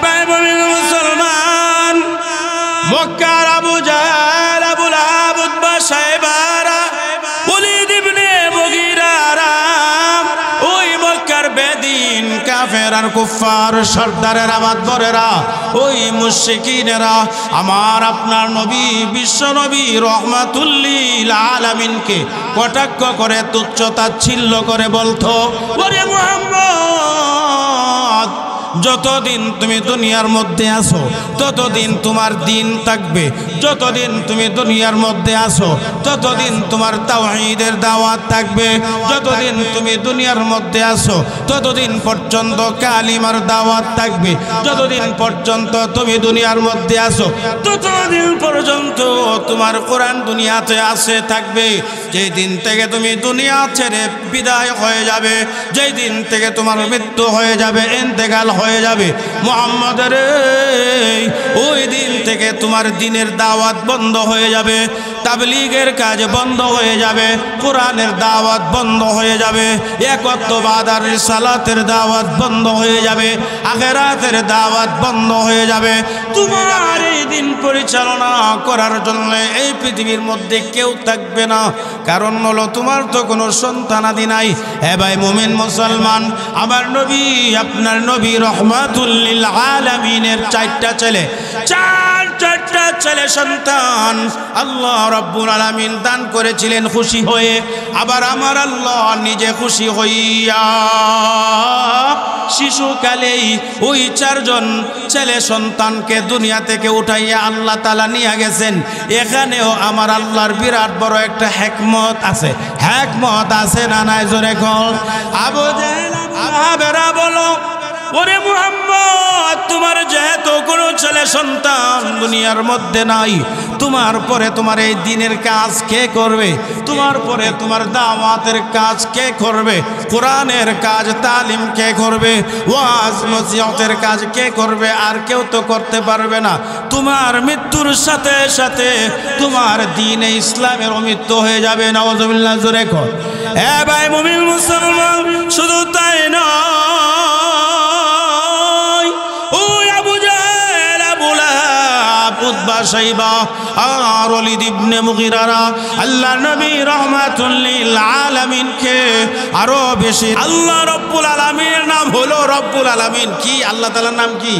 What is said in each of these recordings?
ভাই মুমিন মুসলমান, মক্কার Abu Jahl, Abu Lahab, Utba, শায়বারা, Walid ইবনে মুগীরারা, ওই মক্কার বেদিন কাফের আর কুফার সর্দারেরা, মাতবরেরা, ওই মুশরিকিনেরা আমার আপনার নবী, বিশ্ব নবী রহমাতুল লিল আলামিনকে কটাক্ষ করে, তুচ্ছ তাচ্ছিল্য করে বলতো, ওরে মুহাম্মদ, যতদিন তুমি দুনিয়ার মধ্যে আসো ততদিন তোমার দিন থাকবে, যতদিন তুমি দুনিয়ার মধ্যে আসো ততদিন তোমার তাওহীদের দাওয়াত থাকবে, যতদিন তুমি দুনিয়ার মধ্যে আসো ততদিন পর্যন্ত কালিমার দাওয়াত থাকবে, যতদিন পর্যন্ত তুমি দুনিয়ার মধ্যে আসো ততদিন পর্যন্ত তোমার কোরআন দুনিয়াতে আসে থাকবে। যেই দিন থেকে তুমি দুনিয়া ছেড়ে বিদায় হয়ে যাবে, যেই দিন থেকে তোমার মৃত্যু হয়ে যাবে, ইন্তেকাল হয়ে যাবে মুহাম্মদের, ওই দিন থেকে তোমার দ্বীনের দাওয়াত বন্ধ হয়ে যাবে, তাবলীগের কাজ বন্ধ হয়ে যাবে, কোরআনের দাওয়াত বন্ধ হয়ে যাবে, একত্ববাদ আর রিসালাতের দাওয়াত বন্ধ হয়ে যাবে, আখিরাতের দাওয়াত বন্ধ হয়ে যাবে। তোমার এই দিন পরিচালনা করার জন্য এই পৃথিবীর মধ্যে কেউ থাকবে না, কারণ হলো তোমার তো কোনো সন্তানাদি নাই। হে ভাই মুমিন মুসলমান, আমার নবী, আপনার নবী রহমাতুল লিল আলামিনের চারটা ছেলে, চারটা ছেলে সন্তান আল্লাহ রাব্বুল আলামিন দান করেছিলেন খুশি হয়ে। আবার আমার আল্লাহ নিজে খুশি হইয়া শিশুকালেই ওই চারজন ছেলে সন্তানকে দুনিয়া থেকে উঠাইয়া আল্লাহ তাআলা নিয়ে গেছেন। এখানেও আমার আল্লাহর বিরাট বড় একটা হিকমত আছে, হিকমত আছে না নাই? জোরে কর। আবু জাহেল, আবু লাহাবেরা বলো, ওরে মুহাম্মদ, তোমার যেহেতু কোনো ছেলে সন্তান দুনিয়ার মধ্যে নাই, তোমার পরে তোমার এই দ্বীনের কাজ কে করবে? তোমার পরে তোমার দাওয়াতের কাজ কে করবে? কোরআনের কাজ তালিম কে করবে? ওয়াজ নসিহতের কাজ কে করবে? আর কেউ তো করতে পারবে না। তোমার মৃত্যুর সাথে সাথে তোমার দ্বীনে ইসলামের মৃত্যু হয়ে যাবে। নাউযুবিল্লাহ, জোরে কর। এ ভাই মুমিন মুসলমান, শুধু তাই নয়, উতবা, শাইবা আর ওলীদ ইবনে মুগীরারা আল্লাহ নবী রহমাতুল লিল আলামিনকে আরো বেশি, আল্লাহ রব্বুল আলামিনের নাম হলো রব্বুল আলামিন। কি আল্লাহ তাআলার নাম কি?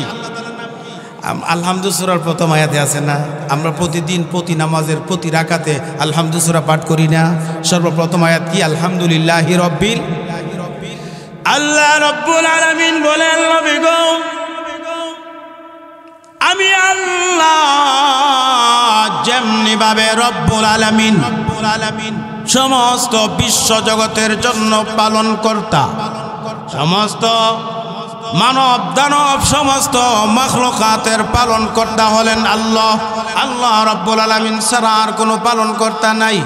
আলহামদু সূরার প্রথম আয়াতে আছে না? আমরা প্রতিদিন প্রতি নামাজের প্রতি রাকাতে আলহামদু সূরা পাঠ করি না? সর্বপ্রথম আয়াত কি? আলহামদুলিল্লাহি রাব্বিল। আল্লাহ রব্বুল আলামিন বলেন, নবী গো, আমি আল্লাহ যেমনি ভাবে রব্বুল আলামিন সমস্ত বিশ্ব জগতের জন্য পালন কর্তা, সমস্ত মানব দানব সমস্ত মাখলুকাতের পালন কর্তা হলেন আল্লাহ। আল্লাহ রব্বুল আলামিন ছাড়া আর কোনো পালন কর্তা নাই।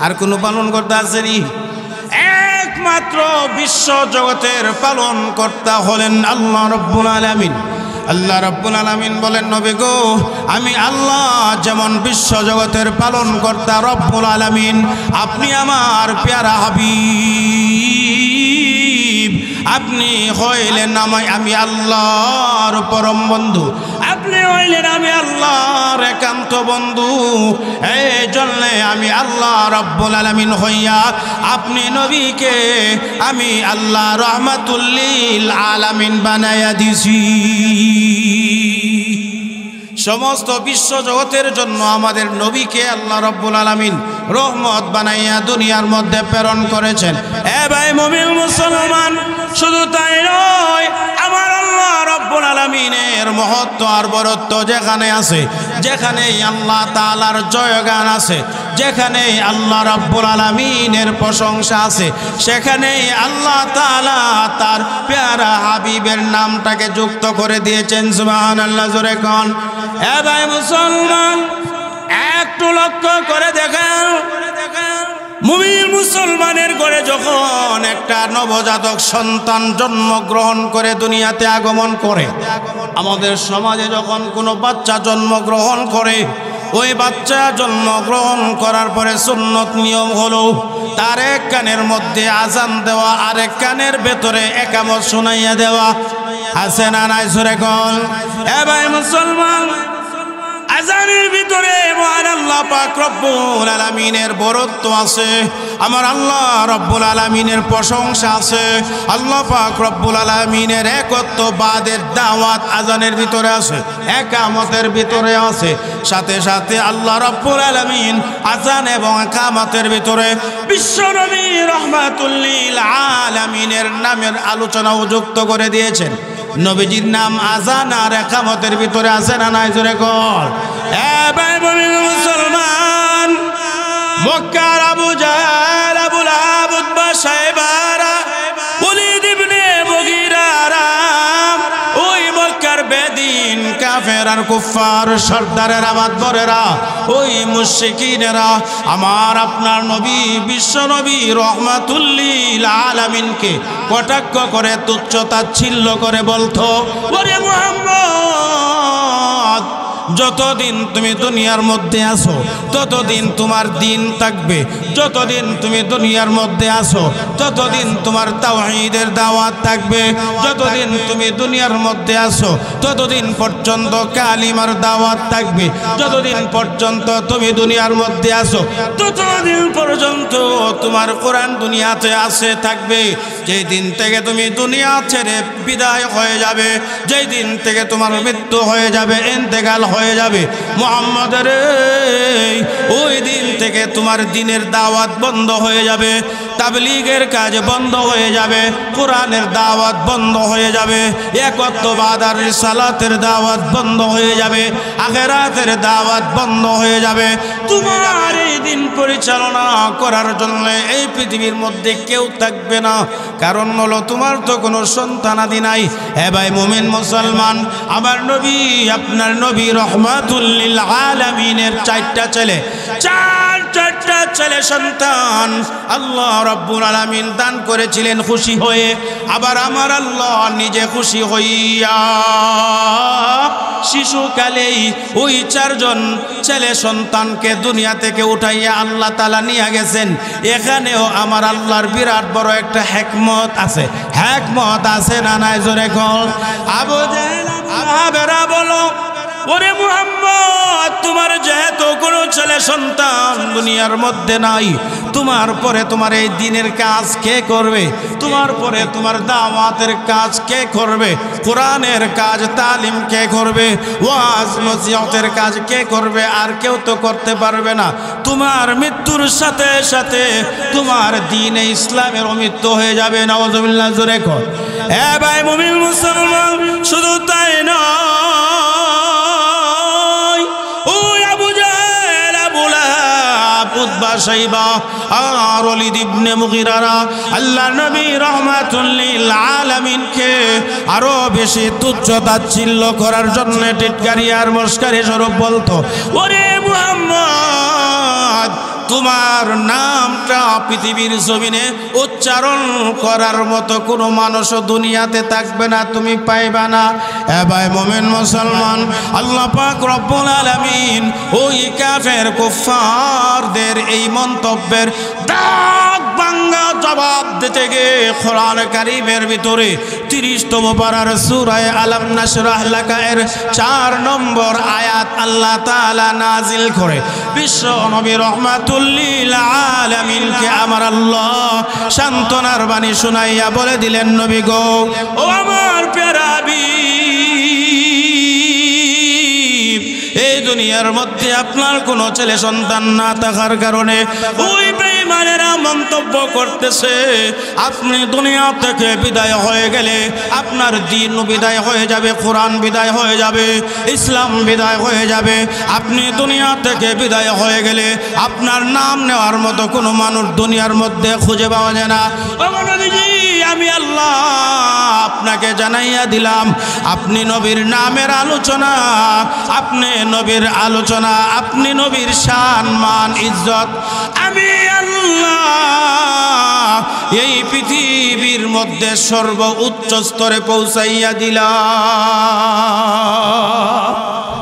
আর কোনো পালন কর্তা আছে নি? একমাত্র বিশ্ব জগতের পালন কর্তা হলেন আল্লাহ রব্বুল আলামিন। আল্লাহ রাব্বুল আলামিন বলেন, নবী গো, আমি আল্লাহ যেমন বিশ্ব জগতের পালন কর্তা রব্বুল আলামিন, আপনি আমার প্যারা হাবিব, আপনি হইলেন আমি আল্লাহর পরম বন্ধু, আপনি হইলেন আমি আল্লাহর একান্ত বন্ধু। এই জন্য আমি আল্লাহ রাব্বুল আলামিন হইয়া আপনি নবীকে আমি আল্লাহ রহমাতুল লিল আলামিন বানায়া দিছি। সমস্ত বিশ্ব জগতের জন্য আমাদের নবীকে আল্লাহ রাব্বুল আলামিন রহমত বানাইয়া দুনিয়ার মধ্যে প্রেরণ করেছেন। এ ভাই মুমিন মুসলমান, শুধু তাই নয়, আমার আল্লাহ রাব্বুল আলামিনের মহত্ব আর বরত্ব যেখানে আছে, যেখানেই আল্লাহ তাআলার জয়গান আছে, যেখানেই আল্লাহ রাব্বুল আলামিনের প্রশংসা আছে, সেখানেই আল্লাহ তাআলা তার প্যারা হাবিবের নামটাকে যুক্ত করে দিয়েছেন। সুবহানাল্লাহ, জোরে কোন। এ ভাই মুসলমান, একটু লক্ষ্য করে দেখেন, মুমিন মুসলমানের ঘরে যখন একটা নবজাতক সন্তান জন্মগ্রহণ করে দুনিয়াতে আগমন করে, আমাদের সমাজে যখন কোনো বাচ্চা জন্মগ্রহণ করে, ওই বাচ্চা জন্মগ্রহণ করার পরে সুন্নত নিয়ম হলো তার এক কানের মধ্যে আজান দেওয়া, আরেক কানের ভেতরে একামত শোনাইয়া দেওয়া। আছে না নাই জোরে কল। এ ভাই মুসলমান, আজানের ভিতরে মহান আল্লাহ পাক রব্বুল আলামিনের বরত্ব আছে, আমার আল্লাহ রব্বুল আলামিনের প্রশংসা আছে, আল্লাহ পাক রব্বুল আলামিনের একত্ববাদের দাওয়াত আজানের ভিতরে আছে, একামতের ভিতরে আছে। সাথে সাথে আল্লাহ রব্বুল আলামিন আজান এবং একামতের ভিতরে বিশ্বনবী রাহমাতুল লিল আলামিনের নামের আলোচনাও যুক্ত করে দিয়েছেন। নবীজির নাম আজান আর একামতের ভিতরে আছে না নাই জোরে কর। এ ভাই মুমিন মুসলমান, মক্কার Abu Jahl, Abu Lahab, Utba, শায়বারা, Walid ইবনে মুগীরারা, ওই মক্কার বেদিন কাফের আর কুফার সর্দারেরা, মাতবরেরা, ওই মুশরিকিনেরা আমার আপনার নবী বিশ্ব নবী রাহমাতুল লিল আলামিনকে কটাক্ষ করে তুচ্ছ তাচ্ছিল্য করে বলতো, ওরে মুহাম্মদ, যতদিন তুমি দুনিয়ার মধ্যে আসো ততদিন তোমার দিন থাকবে, যতদিন তুমি দুনিয়ার মধ্যে আসো ততদিন তোমার তাওহীদের দাওয়াত থাকবে, যতদিন তুমি দুনিয়ার মধ্যে আসো ততদিন পর্যন্ত কালিমার দাওয়াত থাকবে, যতদিন পর্যন্ত তুমি দুনিয়ার মধ্যে আসো ততদিন পর্যন্ত তোমার কোরআন দুনিয়াতে আসে থাকবে। যেই দিন থেকে তুমি দুনিয়া ছেড়ে বিদায় হয়ে যাবে, যেই দিন থেকে তোমার মৃত্যু হয়ে যাবে, ইন্তেকাল হয়ে যাবে মুহাম্মদের, ওই দিন থেকে তোমার দিনের দাওয়াত বন্ধ হয়ে যাবে, তাবলীগের কাজ বন্ধ হয়ে যাবে, কোরআনের দাওয়াত বন্ধ হয়ে যাবে, একত্ববাদ আর রিসালাতের দাওয়াত বন্ধ হয়ে যাবে, আখিরাতের দাওয়াত বন্ধ হয়ে যাবে। তোমার এই দিন পরিচালনা করার জন্য এই পৃথিবীর মধ্যে কেউ থাকবে না, কারণ হলো তোমার তো কোনো সন্তানাদি নাই। হে ভাই মুমিন মুসলমান, আমার নবী আপনার নবী রাহমাতুল লিল আলামিনের চারটা ছেলে, চারটা ছেলে সন্তান আল্লাহ রব্বুল আলামিন দান করেছিলেন খুশি হয়ে। আবার আমার আল্লাহ নিজে খুশি হইয়া শিশুকালেই ওই চারজন ছেলে সন্তানকে দুনিয়া থেকে উঠাইয়া আল্লাহ তাআলা নিয়ে গেছেন। এখানেও আমার আল্লাহর বিরাট বড় একটা হিকমত আছে, হিকমত আছে না নাই জোরে কল। আবু জাহেল আবরা বলো, ওরে মুহাম্মদ, তোমার যেহেতু কোনো ছেলে সন্তান দুনিয়ার মধ্যে নাই, তোমার পরে তোমার এই দিনের কাজ কে করবে? তোমার পরে তোমার দাওয়াতের কাজ কে করবে? কোরআনের কাজ তালিম কে করবে? ওয়াজ নসিহতের কাজ কে করবে? আর কেউ তো করতে পারবে না। তোমার মৃত্যুর সাথে সাথে তোমার দ্বীনে ইসলামের মৃত্যু হয়ে যাবে। নাউযুবিল্লাহ জোরে কর। এ ভাই মুমিন মুসলমান, শুধু তাই না, উতবা, শাইবা আর ওলীদ ইবনে মুগীরারা আল্লাহর নবী রাহমাতুল লিল আলামিনকে আরো বেশি তুচ্ছ তাচ্ছিল্য করার জন্য টিটকারি আর মস্কারি স্বরূপ বলতো, ওরে মুহাম্মদ, তোমার নামটা পৃথিবীর জমিনে উচ্চারণ করার মতো কোনো মানুষও দুনিয়াতে থাকবে না, তুমি পাইবা না। এ ভাই মুমিন মুসলমান, আল্লাহ পাক রব্বুল আলামিন ওই কাফের কুফফারদের এই মন্তব্যের দাগ ভাঙা জবাব দিতে গিয়ে কোরআন কারীমের ভিতরে 30তম পারার সূরা আলাম নাশরাহ লাকা এর 4 নম্বর আয়াত আল্লাহ তাআলা নাজিল করে বিশ্ব নবী রাহমাতুল লিল আলামিনকে আমার আল্লাহ সান্ত্বনার বাণী শুনাইয়া বলে দিলেন, নবী গো, ও আমার প্যারা হাবিব, এই দুনিয়ার মধ্যে আপনার কোনো ছেলে সন্তান না থাকার কারণে ওই বেঈমানেরা মন্তব্য করতেছে আপনি দুনিয়া থেকে বিদায় হয়ে গেলে আপনার দ্বীন বিদায় হয়ে যাবে, কোরআন বিদায় হয়ে যাবে, ইসলাম বিদায় হয়ে যাবে। আপনি দুনিয়া থেকে বিদায় হয়ে গেলে আপনার নাম নেওয়ার মতো কোনো মানুষ দুনিয়ার মধ্যে খুঁজে পাওয়া যায় না। আমি আল্লাহ আপনাকে জানাইয়া দিলাম, আপনি নবীর নামের আলোচনা, আপনি নবীর আলোচনা, আপনি নবীর শান মান ইজ্জত আমি আল্লাহ এই পৃথিবীর মধ্যে সর্ব উচ্চ স্তরে পৌঁছাইয়া দিলাম।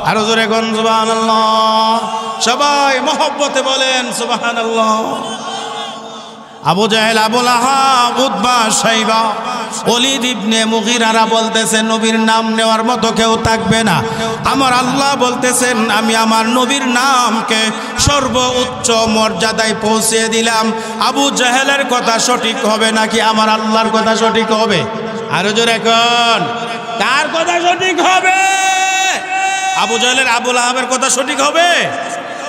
আরো জোরে কোন সুবহানাল্লাহ, সবাই মহব্বতে বলেন সুবহানাল্লাহ। আবু জাহেল, আবু লাহাব, উতবা, শাইবা ওলীদ ইবনে মুগীরারা বলতেছেন নবীর নাম নেওয়ার মতো কেউ থাকবে না। আমার আল্লাহ বলতেছেন আমি আমার নবীর নামকে সর্বোচ্চ মর্যাদায় পৌঁছে দিলাম। আবু জাহেলের কথা সঠিক হবে নাকি আমার আল্লাহর কথা সঠিক হবে? আরো জোরে এখন কার কথা সঠিক হবে? আবু জাহেলের, আবু লাহাবের কথা সঠিক হবে?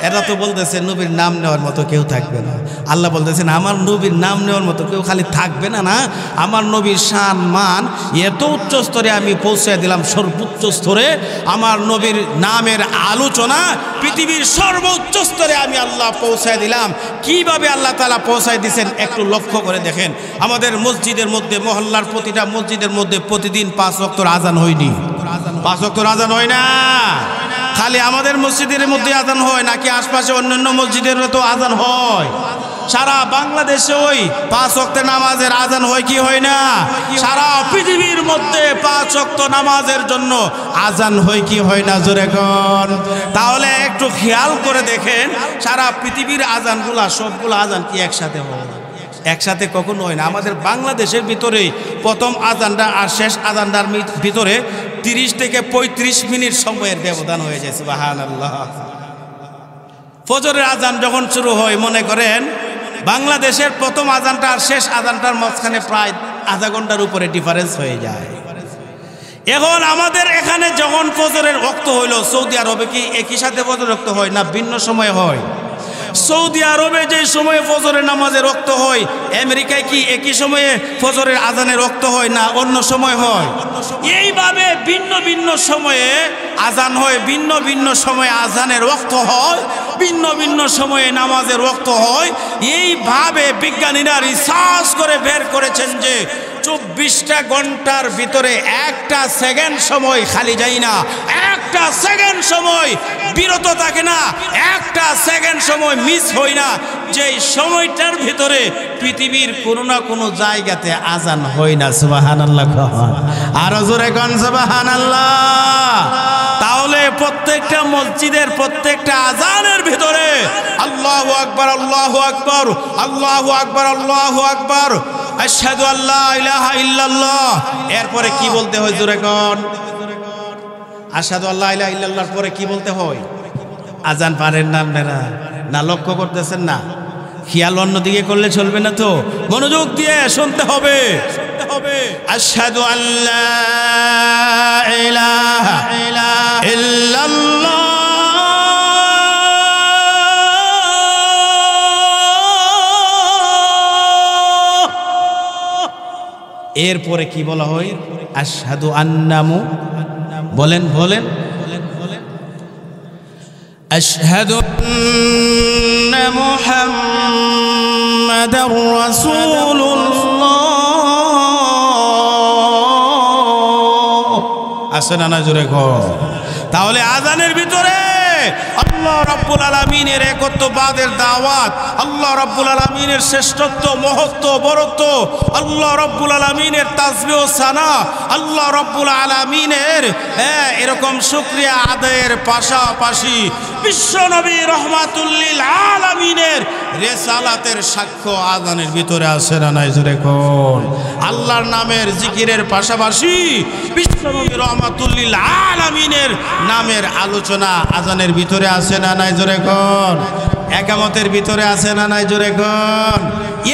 এরা তো বলতেছে নবীর নাম নেওয়ার মতো কেউ থাকবে না। আল্লাহ বলতেছেন আমার নবীর নাম নেওয়ার মতো কেউ খালি থাকবে না, না আমার নবীর শান মান এত উচ্চ স্তরে আমি পৌঁছে দিলাম, সর্বোচ্চ স্তরে আমার নবীর নামের আলোচনা পৃথিবীর সর্বোচ্চ স্তরে আমি আল্লাহ পৌঁছায় দিলাম। কিভাবে আল্লাহ তাআলা পৌঁছায় দিয়েছেন একটু লক্ষ্য করে দেখেন। আমাদের মসজিদের মধ্যে, মহল্লার প্রতিটা মসজিদের মধ্যে প্রতিদিন 5 ওয়াক্ত আজান হয়নি? 5 ওয়াক্ত আজান হয় না? খালি আমাদের মসজিদের মধ্যে আজান হয় নাকি আশপাশে অন্যান্য মসজিদের তো আজান হয়? সারা বাংলাদেশে ওই 5 ওয়াক্তের নামাজের আজান হয় কি হয় না? সারা পৃথিবীর মধ্যে 5 ওয়াক্ত নামাজের জন্য আজান হয় কি হয় না? জোরে কোন। তাহলে একটু খেয়াল করে দেখেন সারা পৃথিবীর আজানগুলা, সবগুলো আজান কি একসাথে হয়? একসাথে কখনো হয় না। আমাদের বাংলাদেশের ভিতরেই প্রথম আজানটা আর শেষ আজানটার ভিতরে 30 থেকে 35 মিনিট সময়ের ব্যবধান হয়ে যায়। সুবহানাল্লাহ। ফজরের আজান যখন শুরু হয়, মনে করেন বাংলাদেশের প্রথম আজানটা আর শেষ আজানটার মাঝখানে প্রায় আধা ঘন্টার উপরে ডিফারেন্স হয়ে যায়। এখন আমাদের এখানে যখন ফজরের ওয়াক্ত হইল, সৌদি আরবে কি একই সাথে ফজরের ওয়াক্ত হয় না ভিন্ন সময় হয়? সৌদি আরবে যে সময়ে ফজরের নামাজের ওয়াক্ত হয়, আমেরিকায় কি একই সময়ে ফজরের আজানের ওয়াক্ত হয় না অন্য সময় হয়? এইভাবে ভিন্ন ভিন্ন সময়ে আজান হয়, ভিন্ন ভিন্ন সময়ে আজানের ওয়াক্ত হয়, ভিন্ন ভিন্ন সময়ে নামাজের ওয়াক্ত হয়। এইভাবে বিজ্ঞানীরা রিসার্চ করে বের করেছেন যে 24টা ঘন্টার ভিতরে একটা সেকেন্ড সময় খালি যায় না, একটা সেকেন্ড সময় বিরত থাকে না, একটা সেকেন্ড সময় মিস হয় না, যে সময়টার ভিতরে পৃথিবীর কোনো না কোনো জায়গাতে আজান হয় না। সুবহানাল্লাহ। আরো জোরে কোন সুবহানাল্লাহ। তাহলে প্রত্যেকটা মসজিদের প্রত্যেকটা আজানের ভিতরে আল্লাহু আকবার, আল্লাহু আকবার, আল্লাহু আকবার, আল্লাহু আকবার, আশহাদু আল্লা ইলাহা ইল্লাল্লাহ। এরপরে কি বলতে হয় জোরে কোন? আশহাদু আল্লা ইলাহা ইল্লাল্লাহর পরে কি বলতে হয়? আজান পারেন না আপনারা? না লক্ষ্য করতেছেন না? খেয়াল অন্যদিকে করলে চলবে না তো, মনোযোগ দিয়ে শুনতে হবে। আশহাদু আল্লা ইলাহা ইল্লাল্লাহ, এরপরে কি বলা হয়? আশহাদু আন্নামু, বলেন বলেন, আশহাদু আন্না মুহাম্মাদার রাসূলুল্লাহ। আসেন না জোরে কর। তাহলে আজানের ভিতরে আল্লাহ রাব্বুল আলামিনের একত্ববাদের দাওয়াত, আল্লাহ রাব্বুল আলামিনের শ্রেষ্ঠত্ব, মহত্ব, বরত্ব, আল্লাহ রাব্বুল আলামিনের তাসবিহ ও সানা, আল্লাহ রাব্বুল আলামিনের এরকম শুকরিয়া আদায়ের পাশাপাশি বিশ্বনবী রাহমাতুল লিল আলামিনের রিসালাতের সাক্ষ্য আজানের ভিতরে আছে না নাই জোরে কোন? আল্লাহর নামের জিকিরের পাশাপাশি বিশ্বনবী রাহমাতুল লিল আলামিনের নামের আলোচনা আজানের ভিতরে আছে না নাই জোরে কোন? একামতের ভিতরে আছে না নাই জোরে কোন?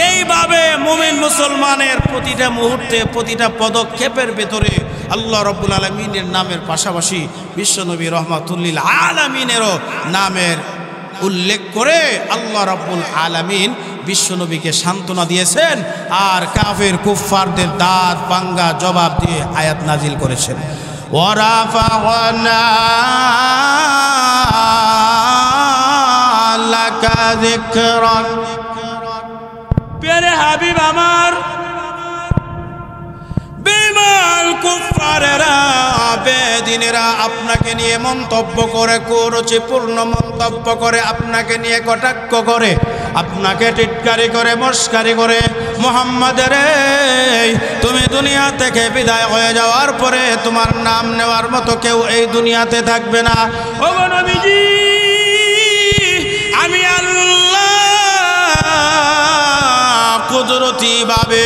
এইভাবে মুমিন মুসলমানের প্রতিটা মুহূর্তে, প্রতিটা পদক্ষেপের ভিতরে আল্লাহ রাব্বুল আলামিনের নামের পাশাপাশি বিশ্বনবী রাহমাতুল লিল আলামিনেরও নামের উল্লেখ করে আল্লাহ রাব্বুল আলামিন বিশ্বনবীকে সান্ত্বনা দিয়েছেন আর কাফের কুফফারদের দাঁত ভাঙ্গা জবাব দিয়ে আয়াত নাজিল করেছেন। ওয়ারাফা'না লাকা যিকরাক। প্যারে হাবিব আমার, বেঈমান কুফফারেরা, বেদিনেরা আপনাকে নিয়ে মন্তব্য করে, কুরুচিপূর্ণ মন্তব্য করে, আপনাকে নিয়ে কটাক্ষ করে, আপনাকে টিটকারি করে, মস্কারি করে, মুহাম্মদের তুমি দুনিয়া থেকে বিদায় হয়ে যাওয়ার পরে তোমার নাম নেওয়ার মতো কেউ এই দুনিয়াতে থাকবে না। ও নবীজি, আমি আল্লাহ কুদরতি ভাবে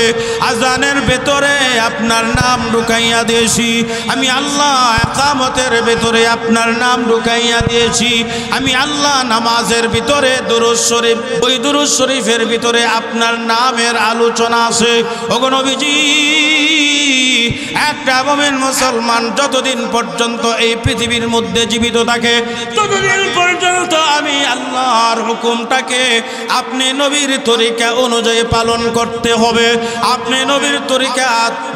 আজানের ভেতরে আপনার নাম ঢুকাইয়া দিয়েছি আমি আল্লাহ, ইকামতের ভেতরে আপনার নাম ঢুকাইয়া দিয়েছি আমি আল্লাহ, নামাজের ভিতরে দুরূদ শরীফ, ওই দুরূদ শরীফের ভিতরে আপনার নামের আলোচনা আছে। ওগো নবীজি, একটা মুমিন মুসলমান যতদিন পর্যন্ত এই পৃথিবীর মধ্যে জীবিত থাকে ততদিন পর্যন্ত আমি আল্লাহর হুকুমটাকে আপনি নবীর তরিকা অনুযায়ী পালন করতে হবে। আপনি নবীর তরিকা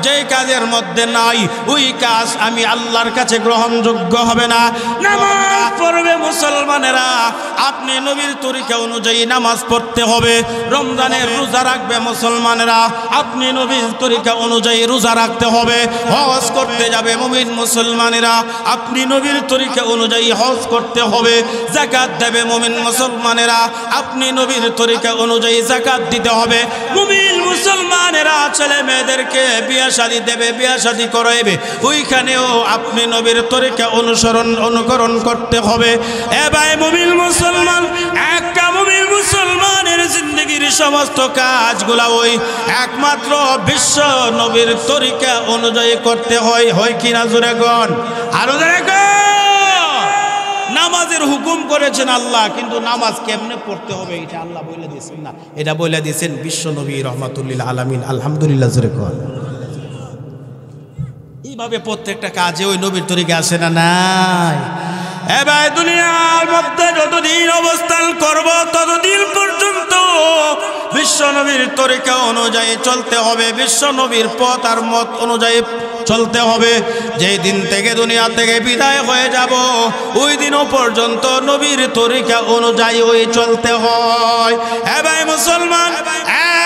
যেই কাজের মধ্যে নাই ওই কাজ আমি আল্লাহর কাছে গ্রহণযোগ্য হবে না। নামাজ পড়বে মুসলমানেরা, আপনি নবীর তরিকা অনুযায়ী নামাজ পড়তে হবে। রমজানের রোজা রাখবে মুসলমানেরা, আপনি নবীর তরিকা অনুযায়ী রোজা রাখতে হবে। হজ করতে যাবে মুমিন মুসলমানেরা, আপনি নবীর তরিকা অনুযায়ী হজ করতে হবে। যাকাত দেবে মুমিন মুসলমানেরা, আপনি নবীর তরিকা অনুযায়ী যাকাত দিতে হবে। মুমিন মুসলমানেরা ছেলে মেয়েদেরকে বিয়ে শাদী দেবে, বিয়ে শাদী করাইবে, ওইখানেও আপনি নবীর তরিকা অনুকরণ করতে হবে। এ ভাই মুমিন মুসলমান, একটা মুমিন মুসলমানের জিন্দগির সমস্ত কাজগুলা ওই একমাত্র বিশ্ব নবীর তরিকা অনুযায়ী করতে হয়। হয় কিনা জোরে গণ, আরো জোরে গণ। নামাজের হুকুম করেছেন আল্লাহ, কিন্তু নামাজ কেমনে পড়তে হবে এটা আল্লাহ বলে দিয়েছেন না, এটা বলে দিয়েছেন বিশ্ব নবী রহমাতুল্লিল আলামিন। আলহামদুলিল্লাহ জোরে গণ। এইভাবে প্রত্যেকটা কাজে ওই নবীর তরিকা আছে না নাই? এবার দুনিয়ার মধ্যে যতদিন অবস্থান করব ততদিন পর্যন্ত বিশ্ব নবীর তরিকা অনুযায়ী চলতে হবে, বিশ্ব নবীর পথ আর মত অনুযায়ী চলতে হবে। যেই দিন থেকে দুনিয়া থেকে বিদায় হয়ে যাব ওই দিনও পর্যন্ত নবীর তরিকা অনুযায়ী ওই চলতে হয়। এবার মুসলমান,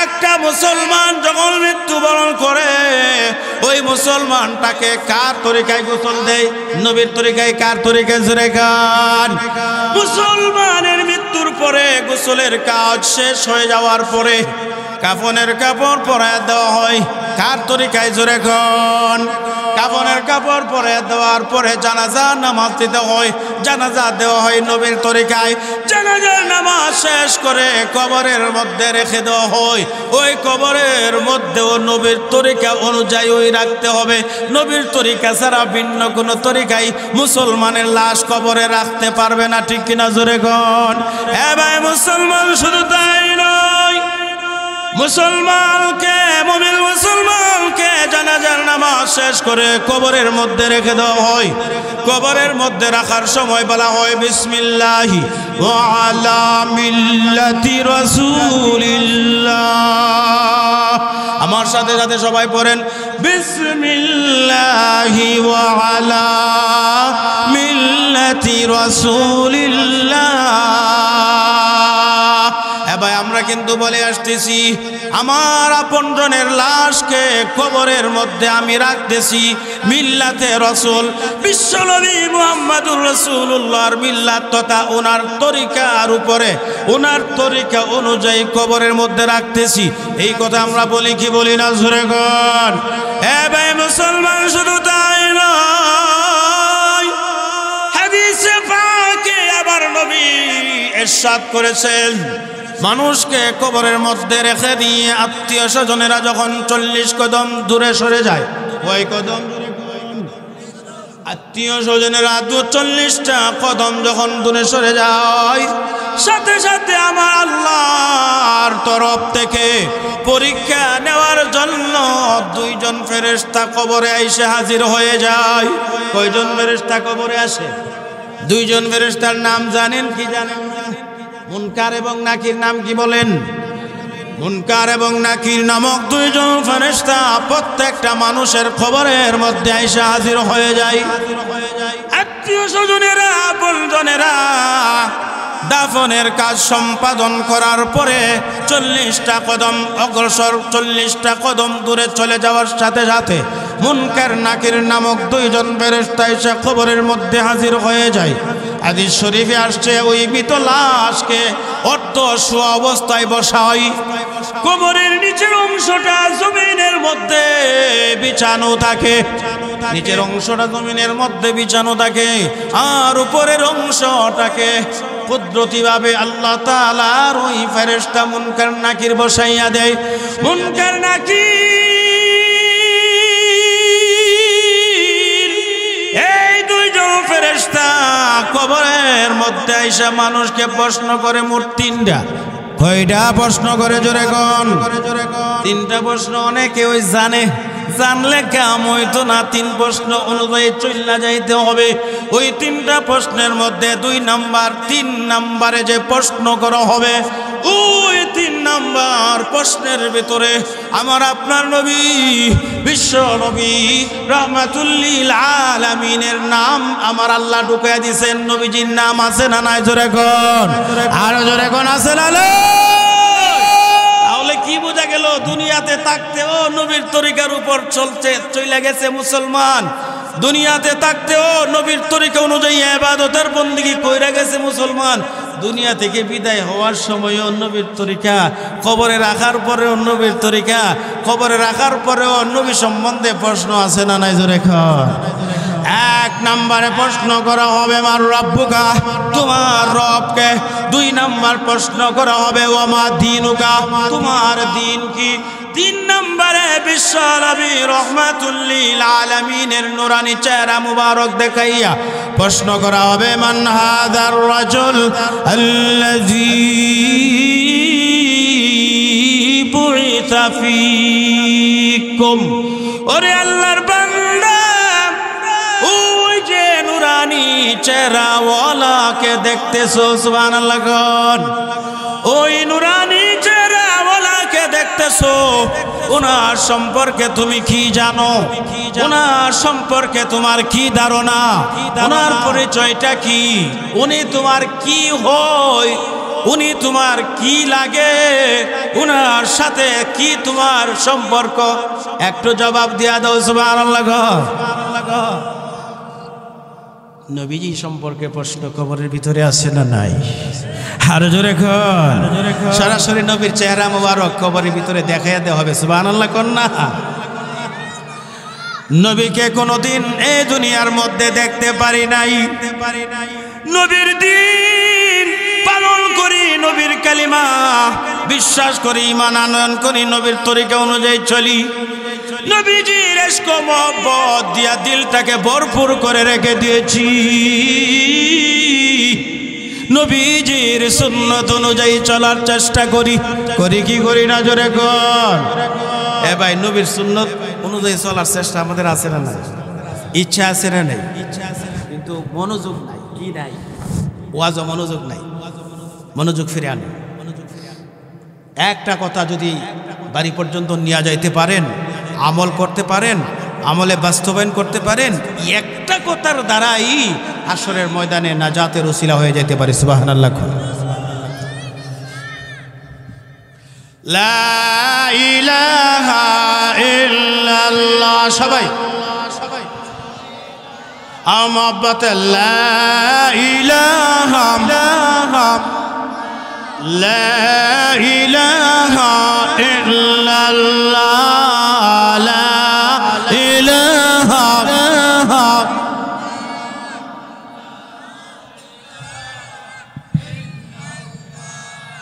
একটা মুসলমান যখন মৃত্যুবরণ করে ওই মুসলমানটাকে কার তরিকায় গোসল দেয়? নবীর তরিকায়। কার তরিকায় জোরে গান? মুসলমানের মৃত্যুর পরে গোসলের কাজ শেষ হয়ে যাওয়ার পরে কাফনের কাপড় পরায় দেওয়া হয়। কার তরিকায় জোরে গান? কাফনের কাপড় পরে দেওয়ার পরে জানাজা নামাজ দিতে হয়। জানাজা দেওয়া হয় নবীর তরিকায়। জানাজার নামাজ শেষ করে কবরের মধ্যে রেখে দেওয়া হয়। ওই কবরের মধ্যেও নবীর তরিকা অনুযায়ী ওই রাখতে হবে। নবীর তরিকা ছাড়া ভিন্ন কোনো তরিকায় মুসলমানের লাশ কবরে রাখতে পারবে না। ঠিক কিনা জোরে গণ? হ্যাঁ ভাই মুসলমান, শুধু তাই নয়, মুসলমানকে, মুমিন মুসলমানকে জানাজার নামাজ শেষ করে কবরের মধ্যে রেখে দেওয়া হয়। কবরের মধ্যে রাখার সময় বলা হয় বিসমিল্লাহি ওয়া আলা মিল্লাতি রাসূলিল্লাহ। আমার সাথে সাথে সবাই পড়েন বিসমিল্লাহি ওয়া আলা মিল্লাতি রাসূলিল্লাহ। ভাই আমরা কিন্তু বলে আসতেছি আমার আপনজনের লাশকে কবরের মধ্যে আমি রাখতেছি মিল্লাতে রাসূল, বিশ্বনবী মুহাম্মদুর রাসূলুল্লাহর মিল্লাত তথা ওনার তরিকার উপরে, ওনার তরিকা অনুযায়ী কবরের মধ্যে রাখতেছি। এই কথা আমরা বলি কি বলি না জোরে গণ? এ ভাই মুসলমান, শুধু তাই নয়, হাদিসে পাকে আবার নবী ইরশাদ করেছেন মানুষকে কবরের মধ্যে রেখে দিয়ে আত্মীয় স্বজনেরা যখন 40 কদম দূরে সরে যায়, ওই কদম আত্মীয় স্বজনেরা 40টা কদম যখন দূরে সরে যায়, সাথে সাথে আমার আল্লাহর তরফ থেকে পরীক্ষা নেওয়ার জন্য 2 জন ফেরেশতা কবরে এসে হাজির হয়ে যায়। কয়জন ফেরেশতা কবরে আসে? 2 জন ফেরেশতার নাম জানেন কি জানেন না? মুনকার এবং নাকির নাম কি বলেন? মুনকার এবং নাকির নামক 2 জন ফেরেশতা প্রত্যেকটা মানুষের কবরের মধ্যে এসে হাজির হয়ে যায়। আত্মীয় স্বজনেরা, আপনজনেরা দাফনের কাজ সম্পাদন করার পরে 40টা কদম অগ্রসর, 40টা কদম দূরে চলে যাওয়ার সাথে সাথে মুনকার নাকির নামক 2 জন ফেরেশতা এসে কবরের মধ্যে হাজির হয়ে যায়। হাদিস শরীফে আসছে ওই মৃত লাশকে অর্ধ শোয়া অবস্থায় বসাই, কবরের নিচের অংশটা জমিনের মধ্যে বিছানো থাকে, নিচের অংশটা জমিনের মধ্যে বিছানো থাকে, আর উপরের অংশটাকে কুদরতিভাবে আল্লাহ তাআলার ওই ফেরেশতা মুনকার নাকির বসাইয়া দেয়। মুনকার নাকির এই দুইজন ফেরেশতা কবরের মধ্যে আইসা মানুষকে প্রশ্ন করে মোট তিনটা। কয়টা প্রশ্ন করে জোরে কোন? তিনটা প্রশ্ন। অনেকে ওই জানলে কাম হইতো না। তিন প্রশ্ন অনুযায়ী চইলা যাইতে হবে। ওই তিনটা প্রশ্নের মধ্যে 2 নাম্বার 3 নাম্বারে যে প্রশ্ন করা হবে, ওই 3 নাম্বার প্রশ্নের ভিতরে আমার আপনার নবী, বিশ্ব নবী রাহমাতুল লিল আলামিনের নাম আমার আল্লাহ ঢুকাইয়া দিয়েছেন। নবীজির নাম আছে না নাই? জোরে কোন, আরো জোরে কোন, আছে না? কি বোঝা গেল? দুনিয়াতে থাকতেও নবীর তরিকার উপর চলে গেছে মুসলমান। দুনিয়াতে থাকতেও নবীর তরিকা অনুযায়ী ইবাদতের বন্দেগী কইরা গেছে মুসলমান। দুনিয়া থেকে বিদায় হওয়ার সময়ও নবীর তরিকা, কবরে রাখার পরেও নবীর তরিকা, কবরে রাখার পরেও নবী সম্বন্ধে প্রশ্ন আছে না নাই? জোরে খান। 1 নম্বরে প্রশ্ন করা হবে মান রাব্বুকা, তোমার রবকে। 2 নম্বর প্রশ্ন করা হবে ওয়ামা দীনুকা, তোমার দিন কি। 3 নম্বরে বিশ্ব নবী রাহমাতুল লিল আলামিনের নূরানি চেহারা মুবারক দেখাইয়া প্রশ্ন করা হবে মান হাদার রাজুল আল্লাযী বুইসা ফীকুম। ওরে আল্লাহর বান্দা, ওই যে নূরানি চেহারাওয়ালাকে দেখতেছো, সুবহানাল্লাহ। ওই নূরানি চেহারাওয়ালাকে দেখতেছো, ওনার সম্পর্কে তুমি কি জানো? ওনার সম্পর্কে তোমার কি ধারণা? ওনার পরিচয়টা কি? উনি তোমার কি হয়? উনি তোমার কি লাগে? ওনার সাথে কি তোমার সম্পর্ক? একটু জবাব দিয়া দাও, সুবহানাল্লাহ। নবীজি সম্পর্কে প্রশ্ন কবরের ভিতরে আছে না নাই? আরো জোরে কোন। সরাসরি নবীর চেহারা মোবারক কবরের ভিতরে দেখাইয়া দেওয়া হবে, সুবহানাল্লাহ কোন না? নবীকে কোনোদিন এই দুনিয়ার মধ্যে দেখতে পারি নাই। নবীর দিন পালন করি, নবীর কালিমা বিশ্বাস করি, ঈমান আনয়ন করি, নবীর তরিকা অনুযায়ী চলি। নবীজির ইশক মহব্বত দিয়া দিলটাকে ভরপুর করে রেখে দিয়েছি। নবীজির সুন্নত অনুযায়ী চলার চেষ্টা করি। কি করি না? জোরে কোন। এ ভাই, নবীর সুন্নত অনুযায়ী চলার চেষ্টা আমাদের আছে না নাই? ইচ্ছা আছে না নাই? কিন্তু মনোযোগ নাই। কি নাই? ওয়াজ মনোযোগ নাই। মনোযোগ ফিরে আনো। একটা কথা যদি বাড়ি পর্যন্ত নিয়ে যাইতে পারেন, আমল করতে পারেন, আমলে বাস্তবায়ন করতে পারেন, একটা কথার দ্বারাই হাসরের ময়দানে নাজাতের ওসিলা হয়ে যেতে পারে, সুবহানাল্লাহ। লা ইলাহা ইল্লাল্লাহ। সবাই আমবাত লা ইলাহা লা ইলাহা ইল্লাল্লাহ লা ইলাহা।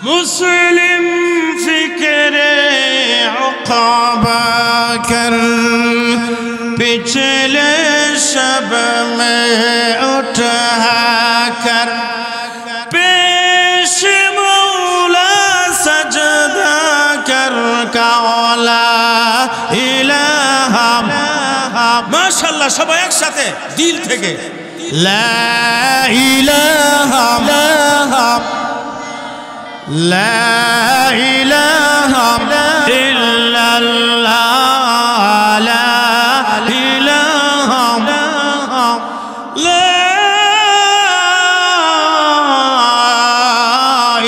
মুসলিম ফিকরে উকাবা কর, পিছলে শব মে উঠা কর, পেশ মৌলা সজদা কর, কাওলা ইলাহা। মাশাআল্লাহ, সবাই একসাথে দিল থেকে লা ইলাহা লা ইলাহা ইল্লাল্লাহ লা ইলাহা লা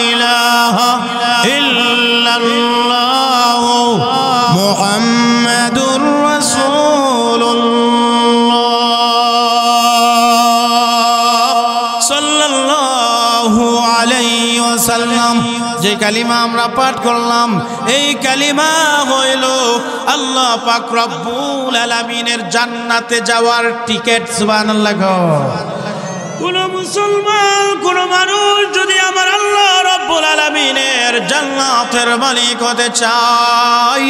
ইলাহা ইল্লাল্লাহ মুহাম্মাদুর রাসূলুল্লাহ সাল্লাল্লাহু আলাইহি ওয়াসাল্লাম। যে কালিমা আমরা পাঠ করলাম, এই কালিমা হইল আল্লাহ পাক রব্বুল আলামিনের জান্নাতে যাওয়ার টিকিট, সুবহানাল্লাহ। কোন মুসলমান কোন মানুষ যদি আমার আল্লাহ রাব্বুল আলামিনের জান্নাতের মালিক হতে চায়,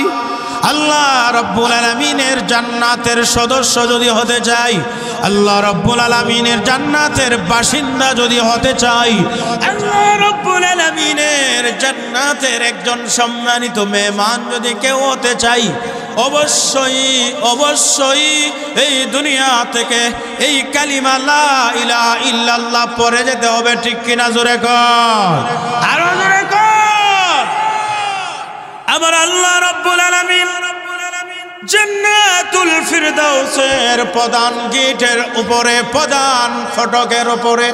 আল্লাহ রাব্বুল আলামিনের জান্নাতের সদস্য যদি হতে চায়, আল্লাহ রাব্বুল আলামিনের জান্নাতের বাসিন্দা যদি হতে চাই, আল্লাহ রাব্বুল আলামিনের জান্নাতের একজন সম্মানিত মেহমান যদি কেউ হতে চাই, অবশ্যই অবশ্যই এই দুনিয়া থেকে এই কালিমা লা ইলাহা ইল্লাল্লাহ পড়ে যেতে হবে। ঠিক কিনা? জোরে কর, আরো জোরে কর। আমার আল্লাহ রাব্বুল আলামিন জান্নাতুল ফিরদাউসের প্রধান গেটের উপরে, প্রধান ফটকের উপরে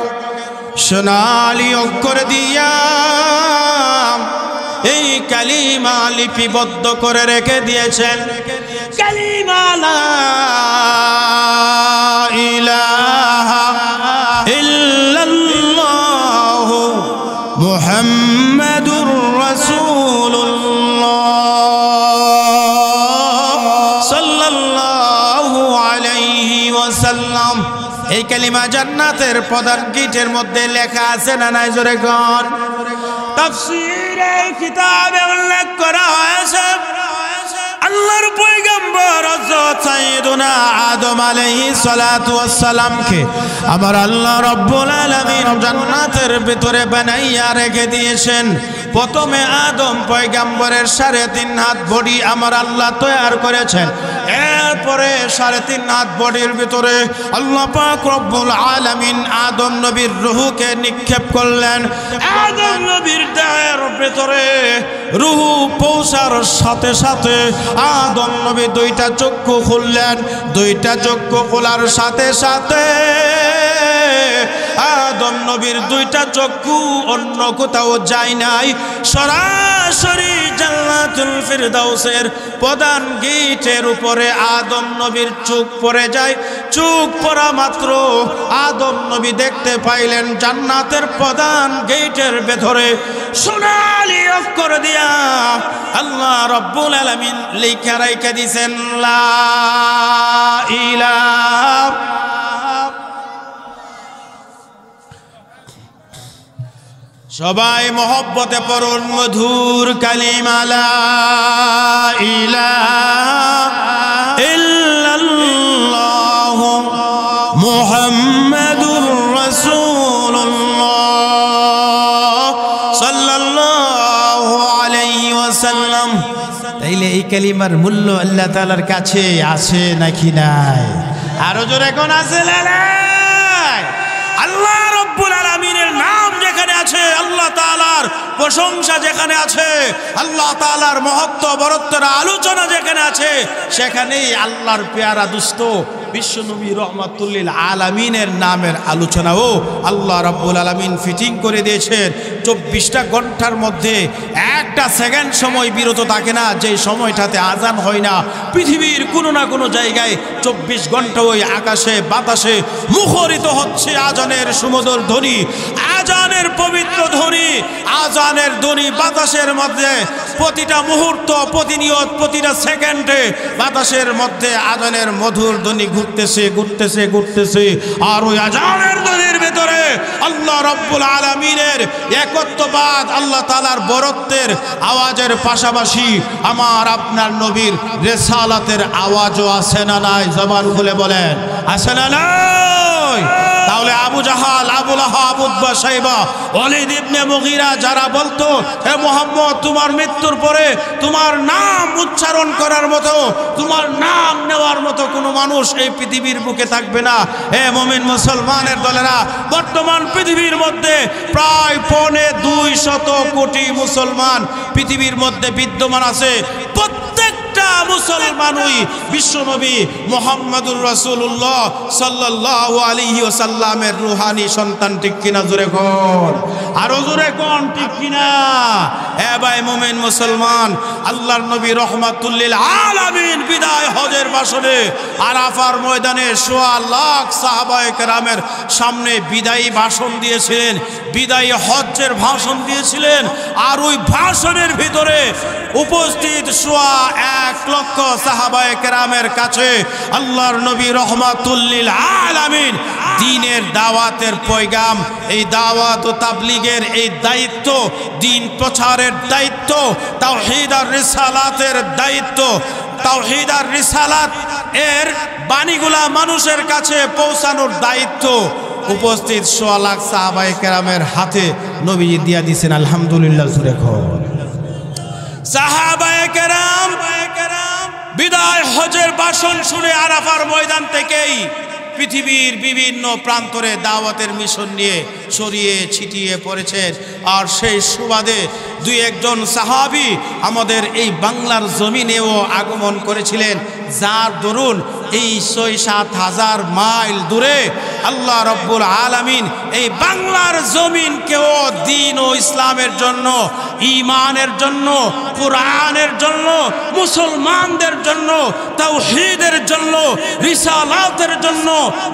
সোনালি অক্ষর দিয়া এই কালিমা লিপিবদ্ধ করে রেখে দিয়েছেন। কালিমা লা ইলাহা ইল্লাল্লাহু মুহাম্মাদুর রাসূলুল্লাহ সাল্লাল্লাহু আলাইহি ওয়াসাল্লাম। এই কালিমা জান্নাতের প্রধান গেটের মধ্যে লেখা আছে না নাই? জোরে কোন। তাফসীরে কিতাবে উল্লেখ করা হয়েছে আল্লাহর পয়গম্বর হযরত সাইয়্যিদুনা আদম আলাইহিস সালাতু ওয়াস সালামকে আমার আল্লাহ রাব্বুল আলামিন জান্নাতের ভিতরে বানাইয়া রেখে দিয়েছেন। প্রথমে আদম পয়গম্বরের 3.5 হাত বডি আমার আল্লাহ তৈরি করেছেন। এরপরে 3.5 হাত বডির ভিতরে আল্লাহ পাক রব্বুল আলামিন আদম নবীর রূহকে নিক্ষেপ করলেন। আদম নবীর দেহের ভিতরে রূহ পৌঁছার সাথে সাথে আদম নবী 2টা চক্ষু খুললেন। 2টা চক্ষু খোলার সাথে সাথে আদম নবীর 2টা চক্ষু অন্য কোথাও যায় নাই, সরাসরি জান্নাতুল ফিরদাউসের প্রধান গেটের উপরে আদম নবীর চোখ পড়ে যায়। চোখ পড়া মাত্র আদম নবী দেখতে পাইলেন জান্নাতের প্রধান গেটের ভেতরে সোনালি অক্ষর দিয়া আল্লাহ রাব্বুল আলামিন লিখে রেখে দিয়েছেন লা ইলাহা। সবাই মহব্বতে পড়ুন মধুর কালিমা লা ইলাহা ইল্লাল্লাহু মুহাম্মাদুর রাসূলুল্লাহ সাল্লাল্লাহু আলাইহি ওয়াসাল্লাম। তাইলে এই কালিমার মূল্য আল্লাহ তাআলার কাছে আছে নাকি নাই? আরো জোরে কোন আছে না নাই? আল্লাহ রাব্বুল আলামিনের নাম যেখানে আছে, আল্লাহ তাআলার প্রশংসা যেখানে আছে, আল্লাহ তাআলার মহত্ব বরত্বের আলোচনা যেখানে আছে, সেখানেই আল্লাহর পেয়ারা দুস্ত বিশ্বনবী রহমাতুল লিল আলামিনের নামের আলোচনাও আল্লাহ রাব্বুল আলামিন ফিটিং করে দিয়েছেন। 24টা ঘন্টার মধ্যে একটা সেকেন্ড সময় বিরত থাকে না, যে সময়টাতে আজান হয় না। পৃথিবীর কোনো না কোনো জায়গায় 24 ঘন্টা ওই আকাশে বাতাসে মুখরিত হচ্ছে আজানের সুমধুর ধ্বনি, আজানের পবিত্র ধ্বনি, আজানের ধ্বনি বাতাসের মধ্যে প্রতিটা মুহূর্ত, প্রতিনিয়ত, প্রতিটা সেকেন্ডে বাতাসের মধ্যে আজানের মধুর ধ্বনি ঘুরতেছে ঘুরতেছে ঘুরতেছে। আর ওই আজানের ধ্বনির ভেতরে আল্লাহ রাব্বুল আলামিনের একত্ববাদ, আল্লাহ তাআলার বরত্বের আওয়াজের পাশাপাশি আমার আপনার নবীর রিসালাতের আওয়াজও আছে না নাই? জবান খুলে বলেন, আছে না নাই? তাহলে আবু জাহাল, আবু লাহাব, উতবা, শাইবা, ওয়ালিদ ইবনে মুগীরা যারা বলতো হে মুহাম্মদ তোমার মৃত্যুর পরে তোমার নাম উচ্চারণ করার মতো, তোমার নাম নেওয়ার মতো কোনো মানুষ এই পৃথিবীর বুকে থাকবে না। হে মুমিন মুসলমানের দলেরা, বর্তমান পৃথিবীর মধ্যে প্রায় 250 কোটি মুসলমান পৃথিবীর মধ্যে বিদ্যমান আছে। প্রত্যেকটা মুসলমানই বিশ্বনবী মুহাম্মদুর রাসূলুল্লাহ সাল্লাল্লাহু আলাইহি ওয়াসাল্লামের রূহানি সন্তান। ঠিক কিনা? জোরে কোন, আরো জোরে কোন, ঠিক কিনা? এ ভাই মুমিন মুসলমান, আল্লাহর নবী রহমাতুল লিল আলামিন বিদায় হজের ভাষণে আরাফার ময়দানে 1.25 লাখ সাহাবায়ে কেরামের সামনে বিদায়ী ভাষণ দিয়েছিলেন, বিদায়ী হজ্জের ভাষণ দিয়েছিলেন। আর ওই ভাষণের ভিতরে উপস্থিত 1.25 লক্ষ সাহাবায়ে কেরামের কাছে আল্লাহর নবী রহমাতুল লিল আলামিন দ্বীনের দাওয়াতের পয়গাম, এই দাওয়াত ও তাবলীগের এই দায়িত্ব, দ্বীন প্রচারের দায়িত্ব, তাওহীদ আর রিসালাতের দায়িত্ব, তাওহীদ আর রিসালাত এর বাণীগুলা মানুষের কাছে পৌঁছানোর দায়িত্ব উপস্থিত 100 লাখ সাহাবায়ে কেরামের হাতে নবীজি দিয়া দিয়েছেন। আলহামদুলিল্লাহ জুড়ে কর। সাহাবায়ে কেরাম বিদায় হজের ভাষণ শুনে আরাফার ময়দান থেকেই পৃথিবীর বিভিন্ন প্রান্তরে দাওয়াতের মিশন নিয়ে ছড়িয়ে ছিটিয়ে পড়েছেন। আর সেই সুবাদে দুই একজন সাহাবী আমাদের এই বাংলার জমিনেও আগমন করেছিলেন, যার দরুন এই 6-7 হাজার মাইল দূরে আল্লাহ রব্বুল আলামিন এই বাংলার জমিনকেও দ্বীন ও ইসলামের জন্য, ঈমানের জন্য, কোরআনের জন্য, মুসলমানদের জন্য, তাওহীদের জন্য, রিসালাতের জন্য,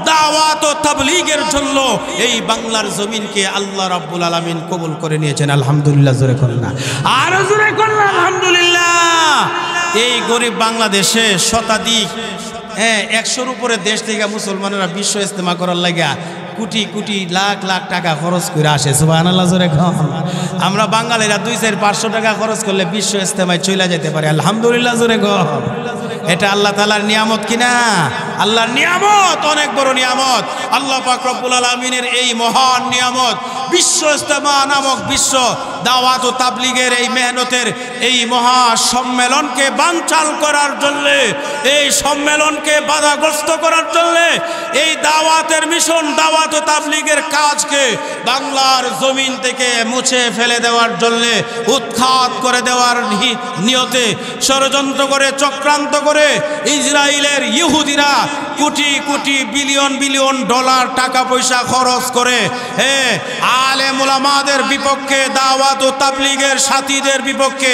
দাওয়াত ও তাবলীগের জন্য এই বাংলার জমিনকে আল্লাহ রাব্বুল আলামিন কবুল করে নিয়েছেন। আলহামদুলিল্লাহ জোরে করুন না, আরো জোরে করুন আলহামদুলিল্লাহ। এই গরিব বাংলাদেশে শতাধিক 100-র উপরে দেশ থেকে মুসলমানেরা বিশ্ব ইজতেমা করার লাগা কোটি কোটি লাখ লাখ টাকা খরচ করে আসে। সুবহানাল্লাহ জোরে কর। আমরা বাঙালিরা 200-500 টাকা খরচ করলে বিশ্ব ইজতেমায় চলে যেতে পারে। আলহামদুলিল্লাহ জোরে কর। এটা আল্লাহ তাআলার নিয়ামত কিনা? আল্লাহর নিয়ামত, অনেক বড় নিয়ামত। আল্লাহ পাক রব্বুল আলামিনের এই মহান নিয়ামত বিশ্ব ইজতেমা নামক বিশ্ব দাওয়াত ও তাবলীগের এই মেহনতের এই মহা সম্মেলনকে বানচাল করার জন্য, এই সম্মেলনকে বাধাগ্রস্ত করার জন্য, এই দাওয়াতের মিশন, দাওয়াত ও তাবলীগের কাজকে বাংলার জমিন থেকে মুছে ফেলে দেওয়ার জন্য, উৎখাত করে দেওয়ার নিয়তে ষড়যন্ত্র করে, চক্রান্ত করে ইসরায়েলের ইহুদিরা crore crore billion billion dollar টাকা পয়সা খরচ করে আলেম উলামাদের বিপক্ষে, দাওয়াত ও তাবলীগের সাথীদের বিপক্ষে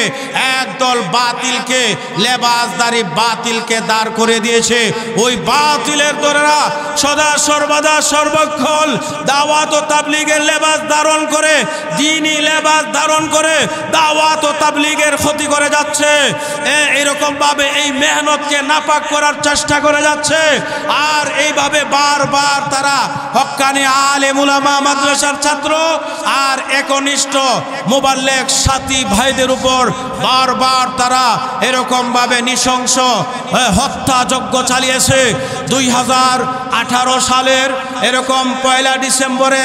একদল বাতিলকে, লেবাসদারি বাতিলকে দাঁড় করে দিয়েছে। ওই বাতিলের দোরেরা সদা সর্বদা সর্বক্ষণ দাওয়াত ও তাবলীগের লেবাস ধারণ করে, দ্বীনি লেবাস ধারণ করে দাওয়াত ও তাবলীগের ক্ষতি করে যাচ্ছে। এরকম ভাবে এই মেহনতকে নাপাক করার চেষ্টা করে যাচ্ছে। আর এইভাবে বারবার তারা হক্কানি আলেম উলামা, মাদ্রাসার ছাত্র আর একনিষ্ঠ মুবাল্লিগ সাথী ভাইদের উপর বারবার তারা এরকম ভাবে নৃশংস হত্যাযজ্ঞ চালিয়েছে। 2018 সালের এরকম 1 ডিসেম্বরে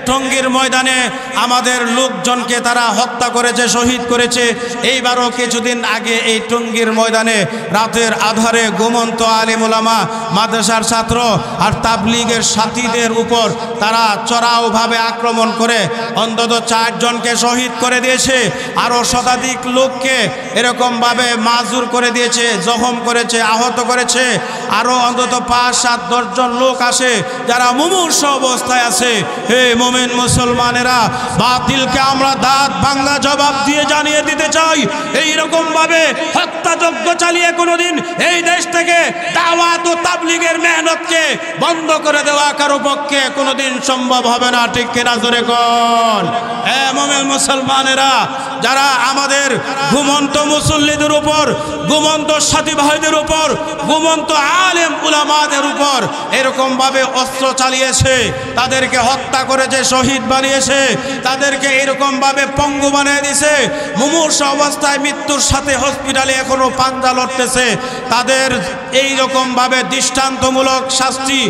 টঙ্গীর ময়দানে আমাদের লোকজনকে তারা হত্যা করেছে, শহীদ করেছে। এইবারও কিছুদিন আগে এই টঙ্গীর ময়দানে রাতের আধারে ঘুমন্ত আলেম উলামা, মাদ্রাসার ছাত্র আর তাবলীগের সাথীদের উপর তারা চড়াওভাবে আক্রমণ করে অন্তত 4 জনকে শহীদ করে দিয়েছে। আরও শতাধিক লোককে এরকমভাবে মাজুর করে দিয়েছে, জখম করেছে, আহত করেছে। আরও অন্তত 5-7-10 জন লোক আসে যারা মুমূর্ষ অবস্থায় আছে। হে মুমিন মুসলমানেরা, বাতিলকে আমরা দাঁত ভাঙা জবাব দিয়ে জানিয়ে দিতে চাই, এইরকম ভাবে হত্যাযজ্ঞ চালিয়ে কোনোদিন এই দেশ থেকে দাওয়াত ও তাবলীগের মেহনতকে বন্ধ করে দেওয়া কারো পক্ষে কোনোদিন সম্ভব হবে না। ঠিক কিনা জোরে কোন? হে মুমিন মুসলমানেরা, যারা আমাদের ঘুমন্ত মুসল্লিদের উপর, ঘুমন্ত সাথী ভাইদের উপর, ঘুমন্ত আলেম উলামাদের উপর এরকম ভাবে অস্ত্র চালিয়েছে, তাদেরকে হত্যা করেছে, শহীদ বানিয়েছে, তাদেরকে এরকম ভাবে পঙ্গু বানিয়ে দিয়েছে, মুমূর্ষ অবস্থায় মৃত্যুর সাথে হসপিটালে এখনো পাঞ্জা লড়তেছে, তাদের এইরকম ভাবে দৃষ্টান্তমূলক শাস্তি,